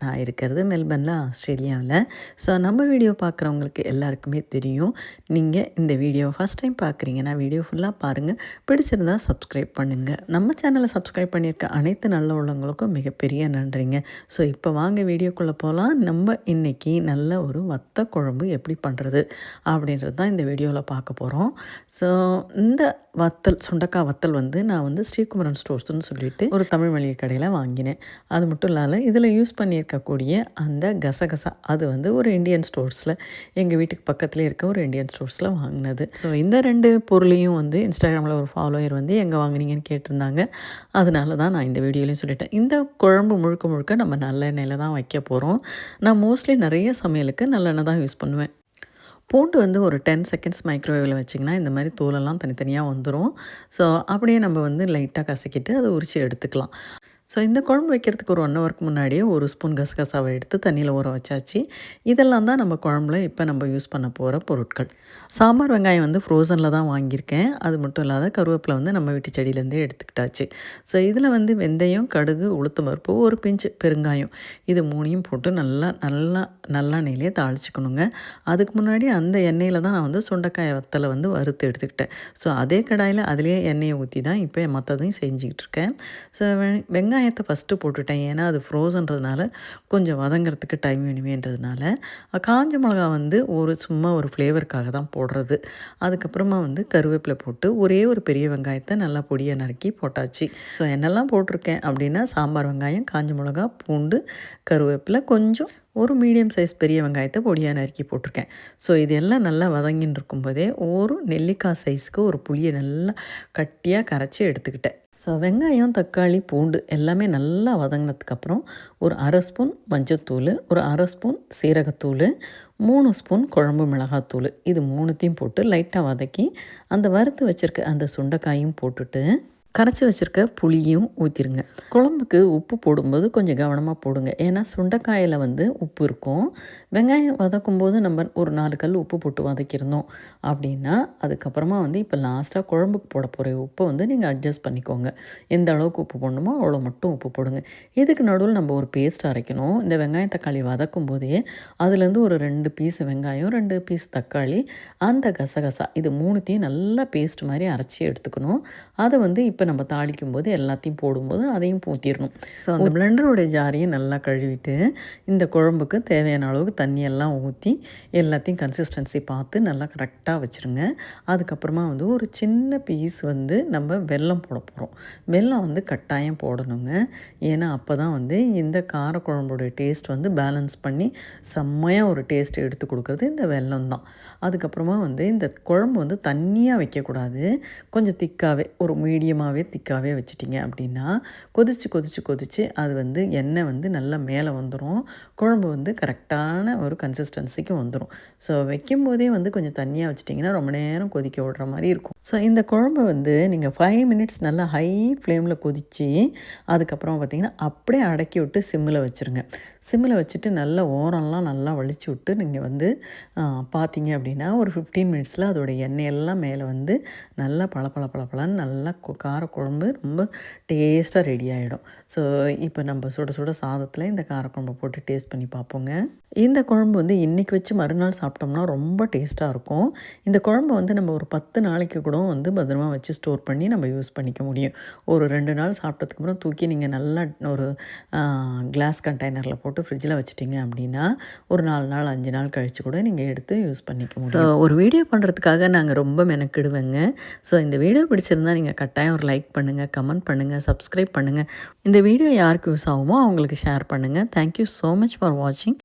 நான் இருக்கிறது மெல்பர்னில், ஆஸ்திரேலியாவில். ஸோ நம்ம வீடியோ பார்க்குறவங்களுக்கு எல்லாருக்குமே தெரியும். நீங்கள் இந்த வீடியோ ஃபஸ்ட் டைம் பார்க்குறீங்கன்னா வீடியோ ஃபுல்லாக பாருங்கள். பிடிச்சிருந்தா சப்ஸ்கிரைப் பண்ணுங்கள். நம்ம சேனலை சப்ஸ்கிரைப் பண்ணியிருக்க அனைத்து நல்ல உள்ளவங்களுக்கும் மிகப்பெரிய நன்றிங்க. ஸோ இப்போ வாங்க வீடியோக்குள்ளே போகலாம். நம்ம இன்றைக்கி நல்ல ஒரு வத்த குழம்பு எப்படி பண்ணுறது அப்படின்றது தான் இந்த வீடியோவில் பார்க்க போகிறோம். ஸோ இந்த வத்தல், சுண்டக்காய் வத்தல் வந்து நான் வந்து ஸ்ரீகுமரன் ஸ்டோர்ஸ்னு சொல்லிட்டு ஒரு தமிழ் மளிகை கடையில் வாங்கினேன். அது மட்டும் இல்லாமல் இதில் யூஸ் பண்ணியிருக்கக்கூடிய அந்த கசகசா அது வந்து ஒரு இந்தியன் ஸ்டோர்ஸில், எங்கள் வீட்டுக்கு பக்கத்துலேயே இருக்க ஒரு இந்தியன் ஸ்டோர்ஸில் வாங்கினது. ஸோ இந்த 2 பொருளையும் வந்து இன்ஸ்டாகிராமில் ஒரு ஃபாலோயர் வந்து எங்கே வாங்கினீங்கன்னு கேட்டிருந்தாங்க. அதனால தான் நான் இந்த வீடியோலையும் சொல்லிட்டேன். இந்த குழம்பு முழுக்க முழுக்க நம்ம நல்லெண்ணெயில் தான் வைக்க போகிறோம். நான் மோஸ்ட்லி நிறைய சமையலுக்கு நல்லெண்ணெய் தான் யூஸ் பண்ணுவேன். பூண்டு வந்து ஒரு 10 செகண்ட்ஸ் மைக்ரோவேவில் வச்சிங்கன்னா இந்த மாதிரி தோலெல்லாம் தனித்தனியாக வந்துடும். ஸோ அப்படியே நம்ம வந்து லைட்டாக கசக்கிட்டு அதை உரித்து எடுத்துக்கலாம். ஸோ இந்த குழம்பு வைக்கிறதுக்கு ஒரு 1 ஹவருக்கு முன்னாடியே 1 ஸ்பூன் கசகசாவை எடுத்து தண்ணியில் ஊற வச்சாச்சு. இதெல்லாம் தான் நம்ம குழம்புல இப்போ நம்ம யூஸ் பண்ண போகிற பொருட்கள். சாம்பார் வெங்காயம் வந்து ஃப்ரோசனில் தான் வாங்கியிருக்கேன். அது மட்டும் இல்லாத கருவேப்பிலை வந்து நம்ம வீட்டு செடியிலேருந்தே எடுத்துக்கிட்டாச்சு. ஸோ இதில் வந்து வெந்தயம், கடுகு, உளுத்தம் பருப்பு, ஒரு பிஞ்சு பெருங்காயம், இது 3யும் போட்டு நல்லெண்ணெயிலே தாளிச்சுக்கணுங்க. அதுக்கு முன்னாடி அந்த எண்ணெயில் தான் நான் வந்து சுண்டைக்காய் வத்தலை வந்து வறுத்து எடுத்துக்கிட்டேன். ஸோ அதே கடாயில் அதிலே எண்ணெயை ஊற்றி தான் இப்போ மற்றதையும் செஞ்சுக்கிட்டு இருக்கேன். ஸோ வெங்காயத்தை ஃபஸ்ட்டு போட்டுட்டேன். ஏன்னா அது ஃப்ரோசன்றதுனால கொஞ்சம் வதங்கிறதுக்கு டைம் வேணுமேன்றதுனால. காஞ்ச மிளகா வந்து சும்மா ஒரு ஃப்ளேவருக்காக தான் போடுறது. அதுக்கப்புறமா வந்து கருவேப்பிலை போட்டு ஒரே ஒரு பெரிய வெங்காயத்தை நல்லா பொடியாக நறுக்கி போட்டாச்சு. ஸோ என்னெல்லாம் போட்டிருக்கேன் அப்படின்னா சாம்பார் வெங்காயம், காஞ்ச மிளகா, பூண்டு, கருவேப்பிலை, கொஞ்சம் ஒரு மீடியம் சைஸ் பெரிய வெங்காயத்தை பொடியாக நறுக்கி போட்டிருக்கேன். ஸோ இது எல்லாம் நல்லா வதங்கின்னு இருக்கும்போதே ஒரு நெல்லிக்காய் சைஸுக்கு ஒரு புளியை நல்லா கட்டியாக கரைச்சி எடுத்துக்கிட்டேன். ஸோ வெங்காயம், தக்காளி, பூண்டு எல்லாமே நல்லா வதங்கினதுக்கப்புறம் ஒரு 1/2 ஸ்பூன் மஞ்சத்தூள், ஒரு 1/2 ஸ்பூன் சீரகத்தூள், 3 ஸ்பூன் குழம்பு மிளகாத்தூள், இது 3த்தையும் போட்டு லைட்டாக வதக்கி அந்த வறுத்து வச்சுருக்க அந்த சுண்டைக்காயும் போட்டுட்டு கரைச்சி வச்சுருக்க புளியும் ஊற்றிடுங்க. குழம்புக்கு உப்பு போடும்போது கொஞ்சம் கவனமாக போடுங்க. ஏன்னா சுண்டைக்காயில் வந்து உப்பு இருக்கும். வெங்காயம் வதக்கும்போது நம்ம ஒரு 4 கல் உப்பு போட்டு வதக்கியிருந்தோம் அப்படின்னா அதுக்கப்புறமா வந்து இப்போ லாஸ்ட்டாக குழம்புக்கு போட போகிற உப்பை வந்து நீங்கள் அட்ஜஸ்ட் பண்ணிக்கோங்க. எந்த அளவுக்கு உப்பு போடணுமோ அவ்வளோ மட்டும் உப்பு போடுங்க. இதுக்கு நடுவில் நம்ம ஒரு பேஸ்ட் அரைக்கணும். இந்த வெங்காயம் தக்காளி வதக்கும் போதே அதுலேருந்து ஒரு 2 பீஸ் வெங்காயம், 2 பீஸ் தக்காளி, அந்த கசகசா, இது 3த்தையும் நல்லா பேஸ்ட் மாதிரி அரைச்சி எடுத்துக்கணும். அதை வந்து இப்போ நம்ம தாளிக்கும் போது எல்லாத்தையும் போடும்போது அதையும் ஊற்றிடணும். ஸோ அந்த பிளெண்டரோடைய ஜாரையும் நல்லா கழுவிட்டு இந்த குழம்புக்கு தேவையான அளவுக்கு தண்ணியெல்லாம் ஊற்றி எல்லாத்தையும் கன்சிஸ்டன்சி பார்த்து நல்லா கரெக்டாக வச்சுருங்க. அதுக்கப்புறமா வந்து ஒரு சின்ன பீஸ் வந்து நம்ம வெல்லம் போட போகிறோம். வெல்லம் வந்து கட்டாயம் போடணுங்க. ஏன்னா அப்போ தான் வந்து இந்த காரக்குழம்புடைய டேஸ்ட் வந்து பேலன்ஸ் பண்ணி செம்மையாக ஒரு டேஸ்ட் எடுத்து கொடுக்குறது இந்த வெல்லம் தான். அதுக்கப்புறமா வந்து இந்த குழம்பு வந்து தண்ணியாக வைக்கக்கூடாது. கொஞ்சம் திக்காகவே, ஒரு மீடியமாகவே திக்காகவே வச்சிட்டிங்க அப்படின்னா கொதித்து அது வந்து எண்ணெய் வந்து நல்லா மேலே வந்துடும். குழம்பு வந்து கரெக்டான ஒரு கன்சிஸ்டன்சிக்கு வந்துடும். ஸோ வைக்கும்போதே வந்து கொஞ்சம் தண்ணியாக வச்சிட்டிங்கன்னா ரொம்ப நேரம் கொதிக்க விடுற மாதிரி இருக்கும். ஸோ இந்த குழம்பு வந்து நீங்கள் 5 மினிட்ஸ் நல்லா ஹை ஃப்ளேமில் கொதித்து அதுக்கப்புறம் பார்த்திங்கன்னா அப்படியே அடக்கி விட்டு சிம்மில் வச்சுருங்க. சிம்மில் வச்சுட்டு நல்லா ஓரம்லாம் நல்லா வலிச்சு விட்டு நீங்கள் வந்து பார்த்தீங்க அப்படின்னா ஒரு 15 மினிட்ஸில் அதோடய எண்ணெயெல்லாம் மேலே வந்து நல்லா பளபளன்னு நல்லா காரக்குழம்பு ரொம்ப டேஸ்ட்டாக ரெடி ஆகிடும். ஸோ இப்போ நம்ம சுட சுட சாதத்தில் இந்த காரக்குழம்பை போட்டு டேஸ்ட் பண்ணி பார்ப்போங்க. இந்த குழம்பு வந்து இன்றைக்கி வச்சு மறுநாள் சாப்பிட்டோம்னா ரொம்ப டேஸ்ட்டாக இருக்கும். இந்த குழம்பு வந்து நம்ம ஒரு 10 நாளைக்கு கூட வந்து பத்திரமா வச்சு ஸ்டோர் பண்ணி நம்ம யூஸ் பண்ணிக்க முடியும். ஒரு 2 நாள் சாப்பிட்டதுக்கப்புறம் தூக்கி நீங்கள் நல்லா ஒரு கிளாஸ் கண்டெய்னரில் போட்டு ஃப்ரிட்ஜில் வச்சுட்டிங்க அப்படின்னா ஒரு 4 நாள் 5 நாள் கழித்து கூட நீங்கள் எடுத்து யூஸ் பண்ணிக்க முடியும். ஸோ ஒரு வீடியோ பண்ணுறதுக்காக நாங்கள் ரொம்ப மெனக்கிடுவேங்க. ஸோ இந்த வீடியோ பிடிச்சிருந்தால் நீங்கள் கட்டாயம் ஒரு லைக் பண்ணுங்கள், கமெண்ட் பண்ணுங்கள், சப்ஸ்கிரைப் பண்ணுங்கள். இந்த வீடியோ யாருக்கு யூஸ் ஆகுமோ அவங்களுக்கு ஷேர் பண்ணுங்கள். தேங்க்யூ ஸோ மச் ஃபார் வாட்சிங்.